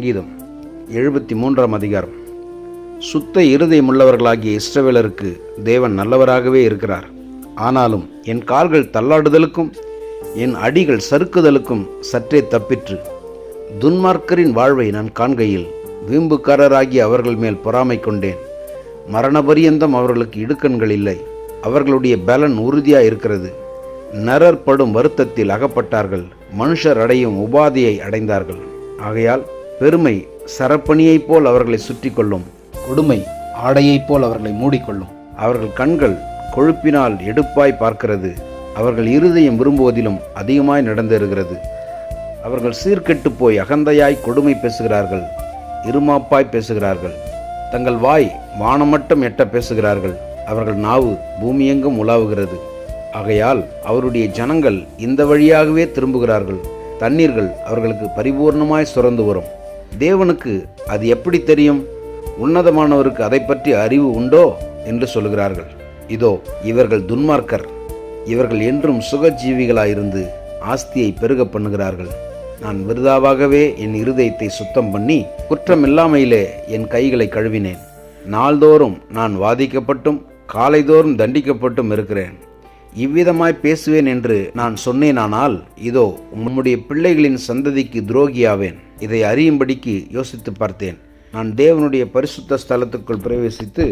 சங்கீதம் 73ஆம் அதிகாரம். சுத்த இருதயமுள்ளவர்களாகிய இஸ்ரவேலருக்கு தேவன் நல்லவராகவே இருக்கிறார். ஆனாலும் என் கால்கள் தள்ளாடுதலுக்கும் என் அடிகள் சறுக்குதலுக்கும் சற்றே தப்பிற்று. துன்மார்க்கரின் வாழ்வை நான் காண்கையில் வீம்புக்காரராகி அவர்கள் மேல் பொறாமை கொண்டேன். மரணபரியந்தம் அவர்களுக்கு இடுக்கண்கள் இல்லை. அவர்களுடைய பலன் உறுதியாக இருக்கிறது. நரர் படும் வருத்தத்தில் அகப்பட்டார்கள். மனுஷர் அடையும் உபாதியை அடைந்தார்கள். ஆகையால் பெருமை சரப்பணியைப் போல் அவர்களை சுற்றி கொள்ளும், கொடுமை ஆடையைப் போல் அவர்களை மூடிக்கொள்ளும். அவர்கள் கண்கள் கொழுப்பினால் எடுப்பாய் பார்க்கிறது. அவர்கள் இருதயம் விரும்புவதிலும் அதிகமாய் நடந்தேறுகிறது. அவர்கள் சீர்கெட்டு போய் அகந்தையாய் கொடுமை பேசுகிறார்கள், இருமாப்பாய் பேசுகிறார்கள். தங்கள் வாய் வானமட்டம் எட்ட பேசுகிறார்கள். அவர்கள் நாவு பூமியெங்கும் உலாவுகிறது. ஆகையால் அவருடைய ஜனங்கள் இந்த வழியாகவே திரும்புகிறார்கள். தண்ணீர்கள் அவர்களுக்கு பரிபூர்ணமாய் சுரந்து வரும். தேவனுக்கு அது எப்படி தெரியும்? உன்னதமானவருக்கு அதை பற்றி அறிவு உண்டோ என்று சொல்கிறார்கள். இதோ இவர்கள் துன்மார்க்கர். இவர்கள் என்றும் சுகஜீவிகளாயிருந்து ஆஸ்தியை பெருக பண்ணுகிறார்கள். நான் விருதாவாகவே என் இருதயத்தை சுத்தம் பண்ணி குற்றமில்லாமையிலே என் கைகளை கழுவினேன். நாள்தோறும் நான் வாதிக்கப்பட்டும் காலைதோறும் தண்டிக்கப்பட்டும் இருக்கிறேன். இவ்விதமாய் பேசுவேன் என்று நான் சொன்னேனானால் இதோ உம்முடைய பிள்ளைகளின் சந்ததிக்கு துரோகியாவேன். இதை அறியும்படிக்கு யோசித்து பார்த்தேன். நான் தேவனுடைய பரிசுத்த ஸ்தலத்துக்குள் பிரவேசித்து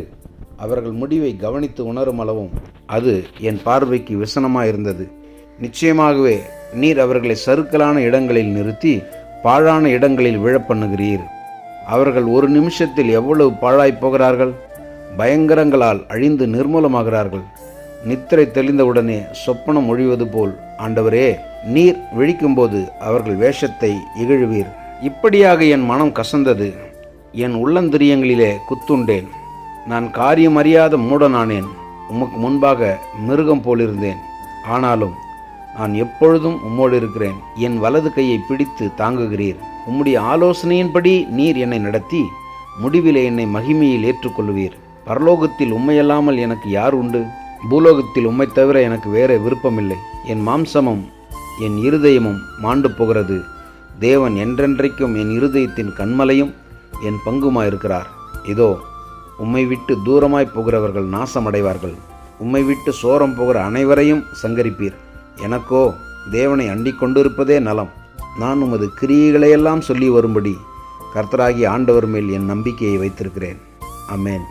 அவர்கள் முடிவை கவனித்து உணரும் அளவும் அது என் பார்வைக்கு விசனமாயிருந்தது. நிச்சயமாகவே நீர் அவர்களை சறுக்கலான இடங்களில் நிறுத்தி பாழான இடங்களில் விழப்பண்ணுகிறீர். அவர்கள் ஒரு நிமிஷத்தில் எவ்வளவு பாழாய் போகிறார்கள்! பயங்கரங்களால் அழிந்து நிர்மூலமாகிறார்கள். நித்திரை தெளிந்தவுடனே சொப்பனம் ஒழிவது போல் ஆண்டவரே, நீர் விழிக்கும்போது அவர்கள் வேஷத்தை இகழுவீர். இப்படியாக என் மனம் கசந்தது. என் உள்ளந்திரியங்களிலே குத்துண்டேன். நான் காரியம் அறியாத மூடனானேன். உமக்கு முன்பாக மிருகம் போலிருந்தேன். ஆனாலும் நான் எப்பொழுதும் உம்மோடு இருக்கிறேன். என் வலது கையை பிடித்து தாங்குகிறீர். உம்முடைய ஆலோசனையின்படி நீர் என்னை நடத்தி முடிவிலே என்னை மகிமையில் ஏற்றுக்கொள்வீர். பரலோகத்தில் உம்மையல்லாமல் எனக்கு யார் உண்டு? பூலோகத்தில் உம்மை தவிர எனக்கு வேற விருப்பமில்லை. என் மாம்சமும் என் இருதயமும் மாண்டு போகிறது. தேவன் என்றென்றைக்கும் என் இருதயத்தின் கண்மலையும் என் பங்குமாயிருக்கிறார். இதோ உம்மை விட்டு தூரமாய் போகிறவர்கள் நாசமடைவார்கள். உம்மை விட்டு சோரம் போகிற அனைவரையும் சங்கரிப்பீர். எனக்கோ தேவனை அண்டிக் கொண்டிருப்பதே நலம். நான் உமது கிரியைகளையெல்லாம் சொல்லி வரும்படி கர்த்தராகிய ஆண்டவர் மேல் என் நம்பிக்கையை வைத்திருக்கிறேன். ஆமென்.